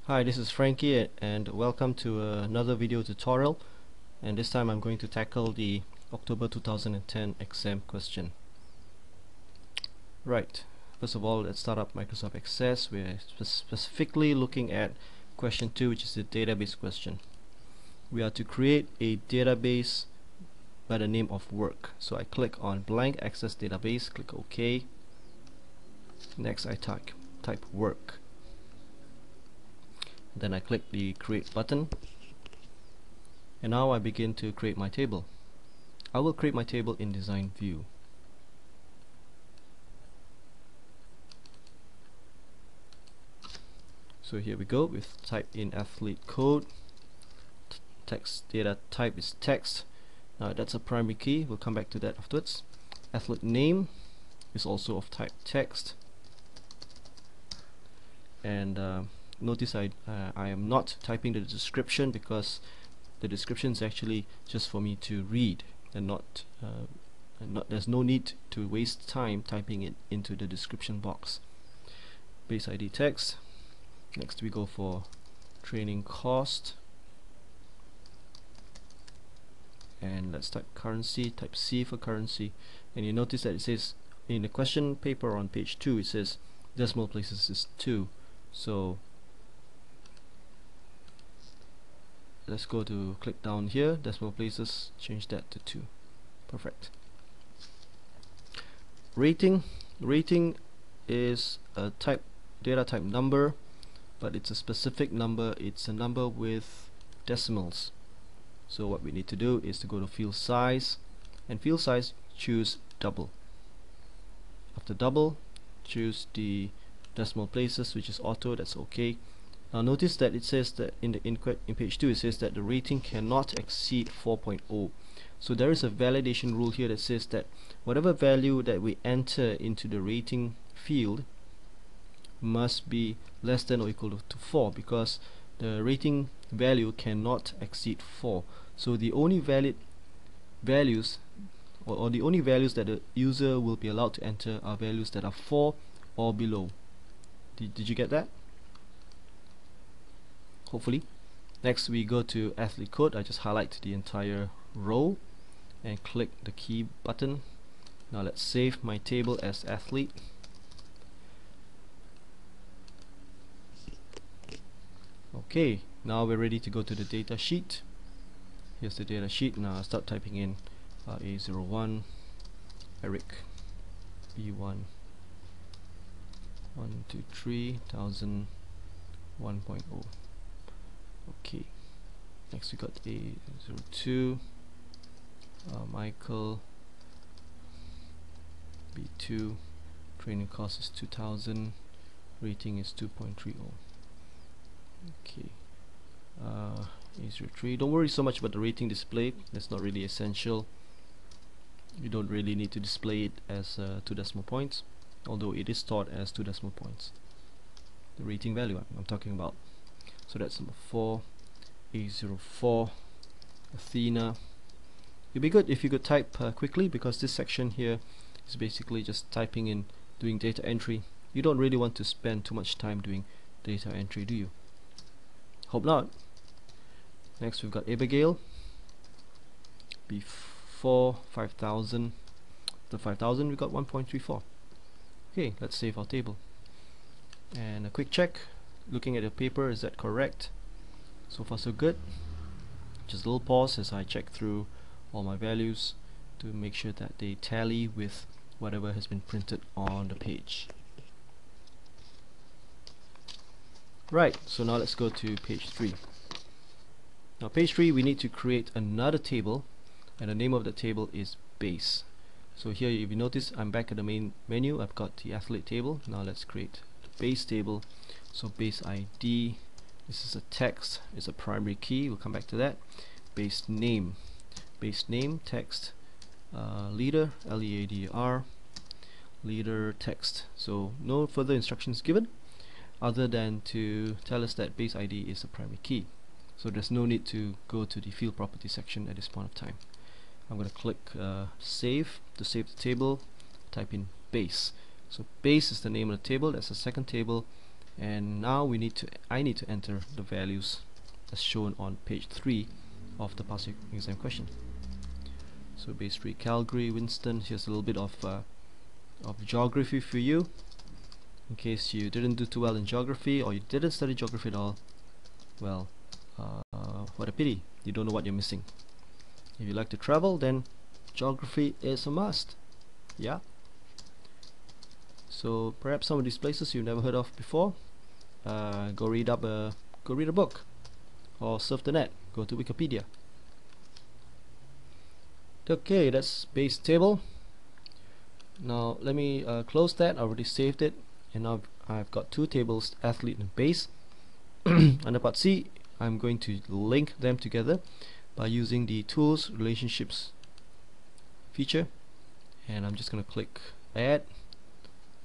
Hi, this is Frankie and welcome to another video tutorial, and this time I'm going to tackle the October 2010 exam question. Right, first of all, let's start up Microsoft Access. We're specifically looking at question 2, which is the database question. We are to create a database by the name of work. So I click on blank access database, click OK. Next I type work. Then I click the create button, and now I begin to create my table. I will create my table in design view. So here we go. We've typed in athlete code. Text data type is text. Now that's a primary key. We'll come back to that afterwards. Athlete name is also of type text. And notice I am not typing the description because the description is actually just for me to read and not there's no need to waste time typing it into the description box. Base ID text. Next we go for training cost, and let's type currency, type C for currency, and you notice that it says in the question paper on page 2 it says decimal places is 2. So let's go to click down here, decimal places, change that to 2. Perfect. Rating is a data type number, but it's a specific number. It's a number with decimals. So what we need to do is to go to field size, and field size choose double. After double, choose the decimal places, which is auto. That's okay. Now notice that it says that in page 2 it says that the rating cannot exceed 4.0. So there is a validation rule here that says that whatever value that we enter into the rating field must be less than or equal to 4, because the rating value cannot exceed 4. So the only valid values or the only values that the user will be allowed to enter are values that are 4 or below. Did you get that? Hopefully. Next we go to athlete code. I just highlight the entire row and click the key button. Now let's save my table as athlete. Okay, now we're ready to go to the data sheet. Here's the data sheet. Now I'll start typing in A01 Eric B1 123,000 1.0. Okay, next we got A02 Michael B2, training cost is 2,000, rating is 2.30. Okay, A03, don't worry so much about the rating display. That's not really essential. You don't really need to display it as 2 decimal points, although it is stored as 2 decimal points. The rating value I'm talking about. So that's number 4. A04 Athena. It'd be good if you could type quickly, because this section here is basically just typing in, doing data entry. You don't really want to spend too much time doing data entry, do you? Hope not. Next we've got Abigail B4 5,000. The 5,000 we got 1.34. Okay, let's save our table. And a quick check, looking at the paper, is that correct? So far so good. Just a little pause as I check through all my values to make sure that they tally with whatever has been printed on the page. Right, so now let's go to page 3. Now page 3 we need to create another table, and the name of the table is base. So here if you notice I'm back at the main menu. I've got the athlete table. Now let's create the base table. So base ID, this is a text, it's a primary key, we'll come back to that. Base name text, leader LEADR, leader text. So no further instructions given other than to tell us that base ID is a primary key. So there's no need to go to the field property section at this point of time. I'm going to click save to save the table, type in base. So base is the name of the table, that's the second table, and now I need to enter the values as shown on page 3 of the past exam question. So Bay Street, Calgary, Winston. Here's a little bit of geography for you, in case you didn't do too well in geography or you didn't study geography at all. Well, what a pity, you don't know what you're missing. If you like to travel, then geography is a must. Yeah. So perhaps some of these places you've never heard of before, go read a book, or surf the net, go to Wikipedia. Okay, that's base table. Now let me close that. I already saved it, and now I've got two tables, athlete and base. Under part C, I'm going to link them together by using the tools relationships feature, and I'm just going to click add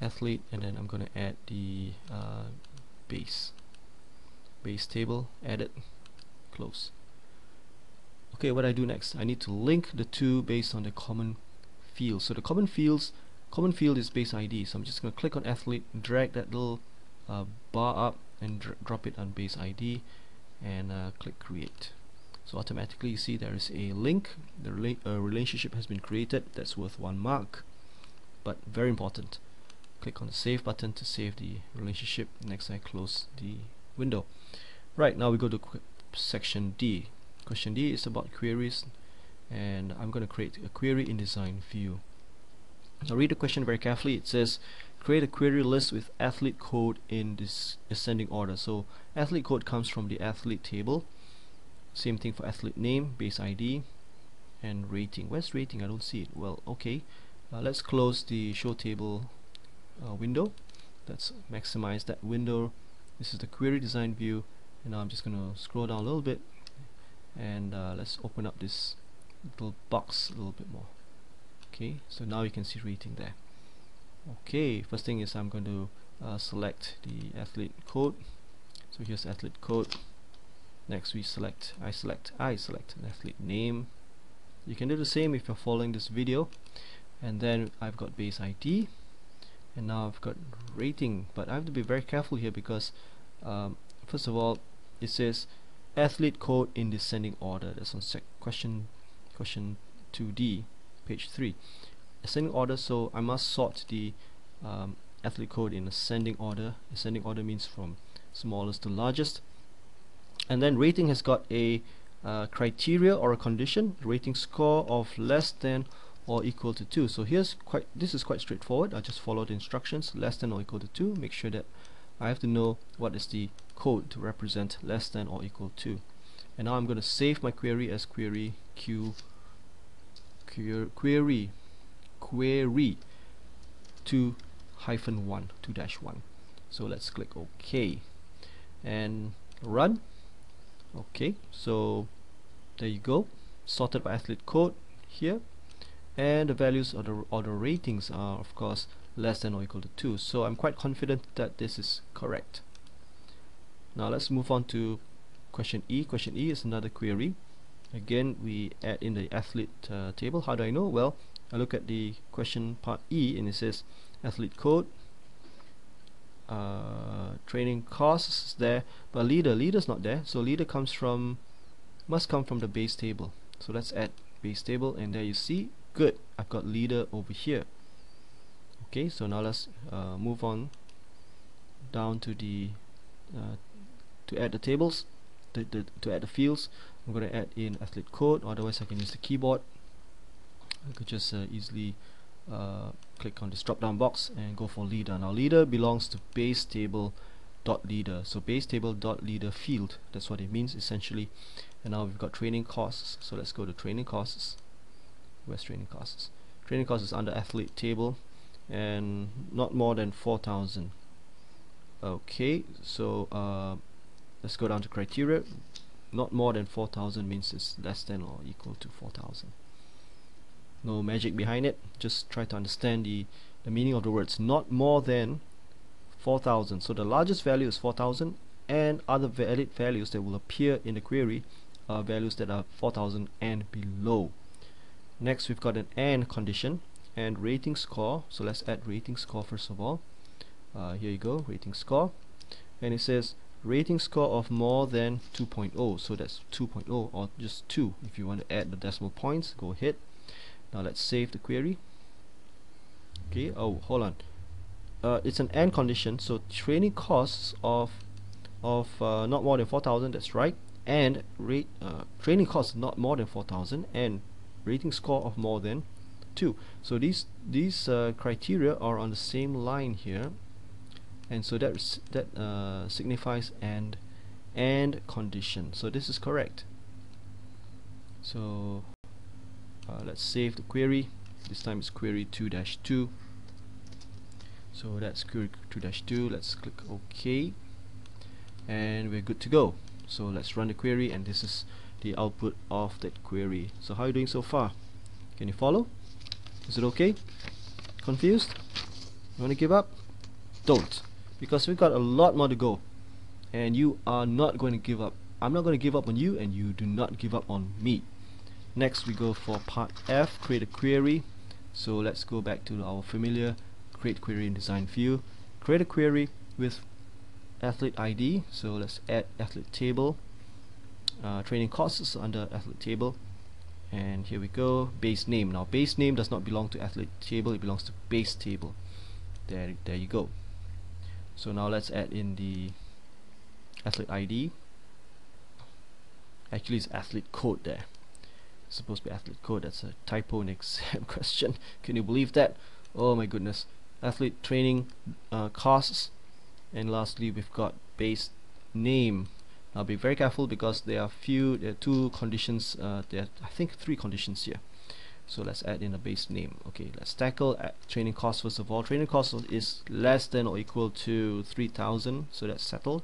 athlete, and then I'm going to add the base table, add it, close. Okay, what I do next, I need to link the two based on the common field. So the common field is base ID, so I'm just going to click on athlete, drag that little bar up and drop it on base ID, and click create. So automatically you see there is a link, the relationship has been created. That's worth 1 mark, but very important. Click on the save button to save the relationship. Next I close the window. Right, now we go to section D. Question D is about queries, and I'm going to create a query in design view. Now read the question very carefully. It says create a query list with athlete code in this ascending order. So athlete code comes from the athlete table. Same thing for athlete name, base ID, and rating. Where's rating? I don't see it. Well, okay, let's close the show table window. Let's maximize that window. This is the query design view, and now I'm just going to scroll down a little bit, and let's open up this little box a little bit more. Okay, so now you can see rating there. Okay, first thing is I'm going to select the athlete code. So here's athlete code. Next I select an athlete name. You can do the same if you're following this video. And then I've got base ID, and now I've got rating, but I have to be very careful here because first of all it says athlete code in descending order. That's on question 2D, page 3. Ascending order, so I must sort the athlete code in ascending order. Ascending order means from smallest to largest. And then rating has got a criteria or a condition, rating score of less than or equal to 2. So this is quite straightforward. I just follow the instructions, less than or equal to 2. Make sure that I have to know what is the code to represent less than or equal to. And now I'm going to save my query as query 2-1. So let's click OK and run. Okay, so there you go, sorted by athlete code here, and the values or the ratings are of course less than or equal to 2. So I'm quite confident that this is correct. Now let's move on to question E. Question E is another query. Again, we add in the athlete table. How do I know? Well, I look at the question part E, and it says athlete code, training costs is there, but leader's not there. So leader must come from the base table. So let's add base table, and there you see, good, I've got leader over here. Okay, so now let's move on down to the to add the tables, to add the fields. I'm going to add in athlete code, otherwise I can use the keyboard. I could just easily click on this drop down box and go for leader. Now leader belongs to base table dot leader, so base table dot leader field, that's what it means essentially. And now we've got training costs, so let's go to training costs. Where's training costs? Training costs is under athlete table, and not more than 4,000. Okay, so let's go down to criteria. Not more than 4,000 means it's less than or equal to 4,000. No magic behind it, just try to understand the meaning of the words. Not more than 4,000. So the largest value is 4,000, and other valid values that will appear in the query are values that are 4,000 and below. Next we've got an AND condition and rating score. So let's add rating score first of all. Here you go, rating score. and it says rating score of more than 2.0, so that's 2.0 or just 2. If you want to add the decimal points, go ahead. Now let's save the query. Okay, oh, hold on. It's an AND condition, so training costs of not more than 4,000, that's right, and training costs not more than 4,000, and rating score of more than 2. So these criteria are on the same line here, and so that signifies an AND condition. So this is correct. So let's save the query. This time it's query 2-2. So that's query 2-2. Let's click OK, and we're good to go. So let's run the query, and this is the output of that query. So how are you doing so far? Can you follow? Is it okay? Confused? You want to give up? Don't, because we've got a lot more to go, and you are not going to give up. I'm not going to give up on you, and you do not give up on me. Next we go for part F, create a query. So let's go back to our familiar create query in design view. Create a query with athlete ID. So let's add athlete table. Training costs is under athlete table, and here we go. Base name. Now base name does not belong to athlete table, it belongs to base table. There you go. So now let's add in the athlete ID. Actually it's athlete code there. It's supposed to be athlete code. That's a typo in exam question. Can you believe that? Oh my goodness. Athlete training costs, and lastly we've got base name. Now be very careful, because there are two conditions. There are, I think, 3 conditions here. So let's add in a base name. Okay, let's tackle training cost first of all. Training cost is less than or equal to 3,000, so that's settled.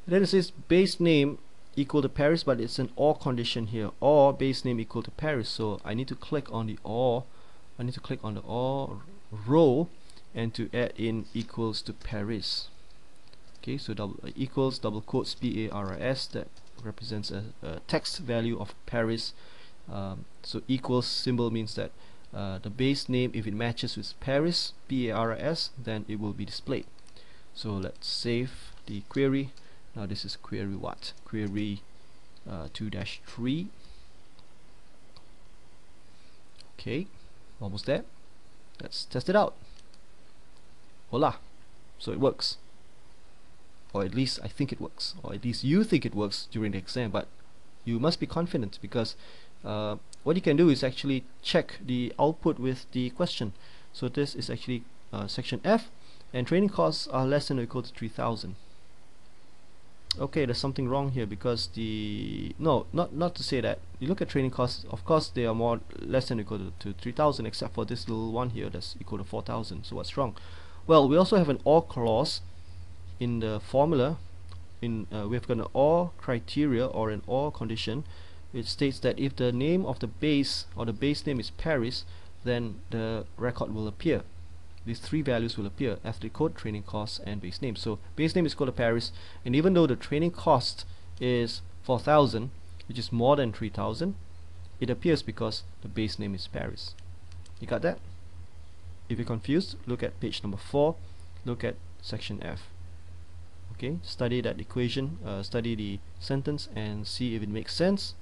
Then it says base name equal to Paris, but it's an OR condition here, or base name equal to Paris. So I need to click on the OR. I need to click on the OR row and to add in equals to Paris. Okay, so equals double quotes PARIS, that represents a text value of Paris. So equals symbol means that the base name, if it matches with Paris, PARIS, then it will be displayed. So let's save the query. Now this is query what? Query 2-3. Okay, almost there. Let's test it out. Voila! So it works. Or at least I think it works. Or at least you think it works during the exam, but you must be confident, because what you can do is actually check the output with the question. So this is actually section F, and training costs are less than or equal to 3,000. Okay, there's something wrong here, because not to say that. You look at training costs, of course they are less than or equal to 3,000, except for this little one here that's equal to 4,000. So what's wrong? Well, we also have an OR clause in the formula. We've got an OR criteria or an OR condition. It states that if the name of the base, or the base name, is Paris, then the record will appear. These 3 values will appear: athlete code, training costs, and base name. So base name is equal to Paris, and even though the training cost is 4,000, which is more than 3,000, it appears because the base name is Paris. You got that? If you're confused, look at page number 4, look at section F. Okay, study that equation, study the sentence, and see if it makes sense.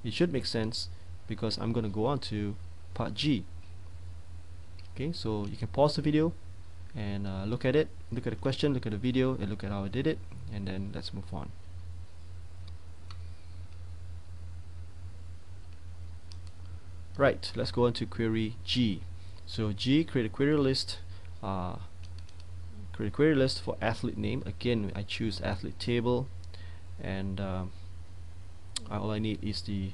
It should make sense, because I'm going to go on to part G. Okay, so you can pause the video and look at it, look at the question, look at the video, and look at how I did it, and then let's move on. Right, let's go on to query G. So G, create a query list. Create a query list for athlete name. Again, I choose athlete table, and all I need is the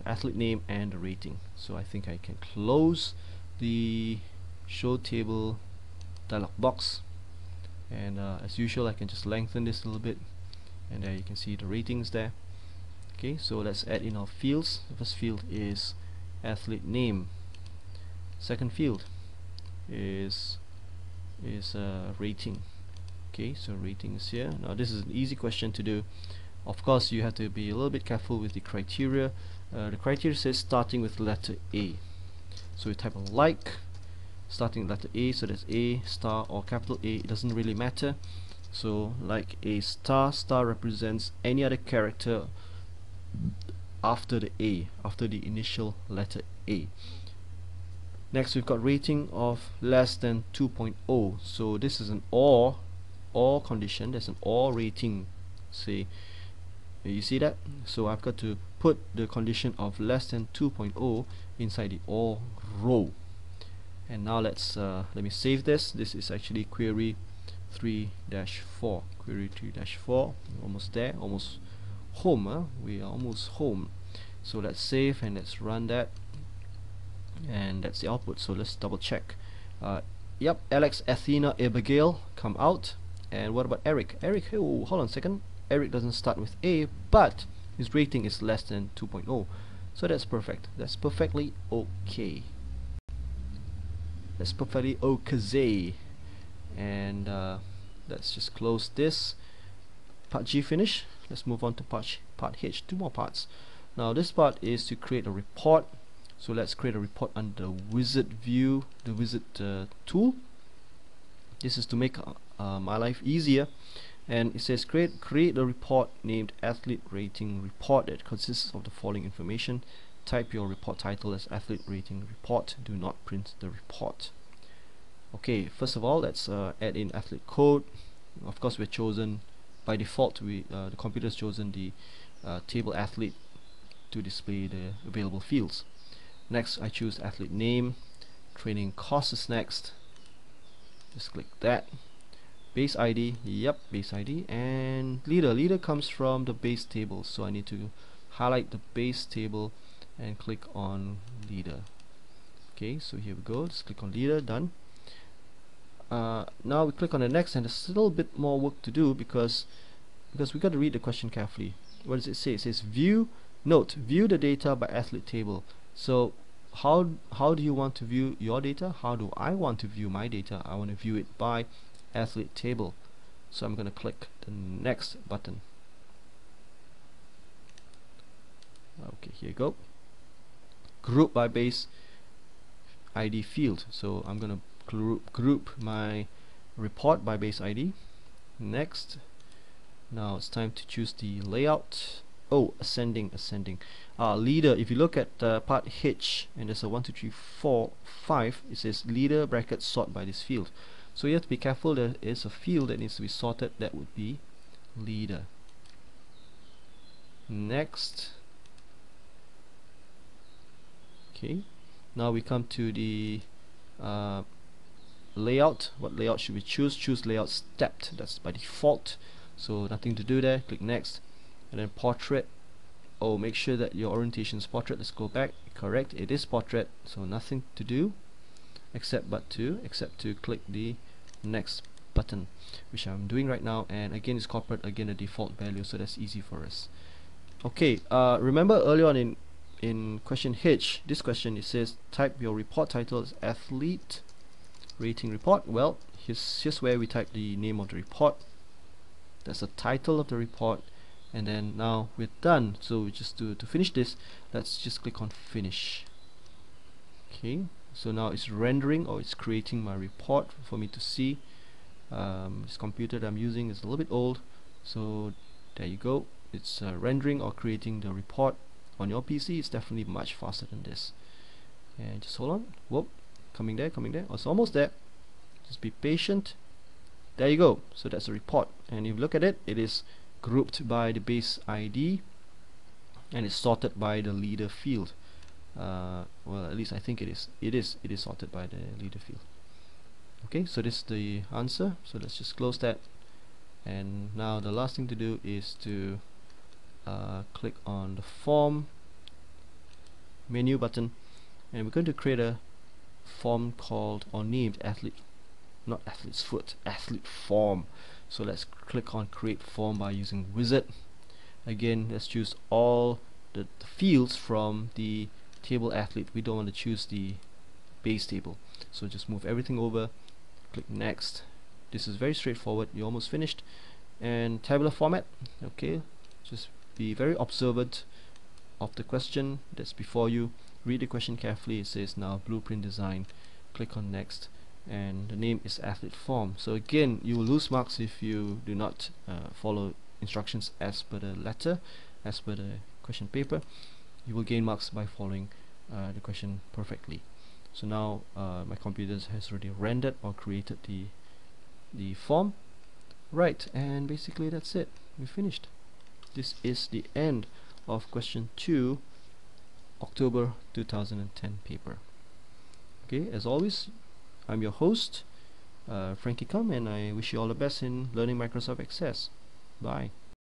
athlete name and the rating. So I think I can close the show table dialog box, and as usual I can just lengthen this a little bit, and there you can see the ratings there. Okay, so let's add in our fields. The first field is athlete name. Second field is rating. Okay, so rating is here. Now this is an easy question to do. Of course you have to be a little bit careful with the criteria. The criteria says starting with letter A. So you type a like, starting with letter A, so that's A star or capital A, it doesn't really matter. So like a star, star represents any other character after the A, after the initial letter A. Next we've got rating of less than 2.0. So this is an OR condition. There's an OR rating. See, you see that? So I've got to put the condition of less than 2.0 inside the OR row. And now let me save this. This is actually query 3-4. Query 3-4. Almost there, almost home. Huh? We are almost home. So let's save and let's run that. And that's the output. So let's double check. Yep, Alex, Athena, Abigail come out. And what about Eric? Eric, oh, hold on a second. Eric doesn't start with A, but his rating is less than 2.0. So that's perfect. That's perfectly okay. That's perfectly okay. And let's just close this. Part G finish. Let's move on to part H. Two more parts. Now this part is to create a report. So let's create a report under wizard view, the wizard tool. This is to make my life easier. And it says create a report named athlete rating report that consists of the following information. Type your report title as athlete rating report. Do not print the report. Okay, first of all, let's add in athlete code. Of course, we're chosen by default. The computer's chosen the table athlete to display the available fields. Next, I choose athlete name. Training cost is next. Just click that. Base ID, yep, base ID. And leader comes from the base table, so I need to highlight the base table and click on leader. Okay, so here we go. Just click on leader. Done. Now we click on the next, and there's a little bit more work to do because we got to read the question carefully. What does it say? It says view the data by athlete table. So how do you want to view your data? How do I want to view my data? I want to view it by athlete table. So I'm going to click the next button. Okay, here you go. Group by base ID field. So I'm going to group my report by base ID. Next. Now it's time to choose the layout. Oh, ascending. Leader, if you look at part H, and there's a 1, 2, 3, 4, 5, it says leader bracket sort by this field. So you have to be careful. There is a field that needs to be sorted. That would be leader. Next. Okay, now we come to the layout. What layout should we choose? Choose layout stepped. That's by default, so nothing to do there. Click next. And then portrait. Oh, make sure that your orientation is portrait. Let's go back. Correct, it is portrait, so nothing to do except to click the next button, which I'm doing right now. And again, it's corporate, again the default value, so that's easy for us. Okay, remember earlier on in question H, this question, it says type your report title as athlete rating report. Well, here's where we type the name of the report. That's the title of the report. And then now we're done. So we just to finish this, let's just click on finish. Okay, so now it's rendering, or it's creating my report for me to see. This computer that I'm using is a little bit old, so there you go. It's rendering or creating the report. On your PC, it's definitely much faster than this. And just hold on. Whoop, coming there. Oh, it's almost there. Just be patient. There you go. So that's a report. And if you look at it, it is grouped by the base ID, and it's sorted by the leader field. Well, at least I think it is. It is sorted by the leader field. Okay, so this is the answer. So let's just close that. And now the last thing to do is to click on the form menu button, and we're going to create a form called or named athlete, not athlete's foot, athlete form. So let's click on create form by using wizard. Again, let's choose all the fields from the table athlete. We don't want to choose the base table, so just move everything over, click next. This is very straightforward. You're almost finished. And tabular format. Okay, just be very observant of the question that's before you. Read the question carefully. It says now blueprint design. Click on next, and the name is athlete form. So again, you will lose marks if you do not follow instructions as per the letter, as per the question paper. You will gain marks by following the question perfectly. So now my computer has already rendered or created the form. Right, and basically that's it. We finished. This is the end of question 2, October 2010 paper. Okay, as always, I'm your host, Frankie Kum, and I wish you all the best in learning Microsoft Access. Bye.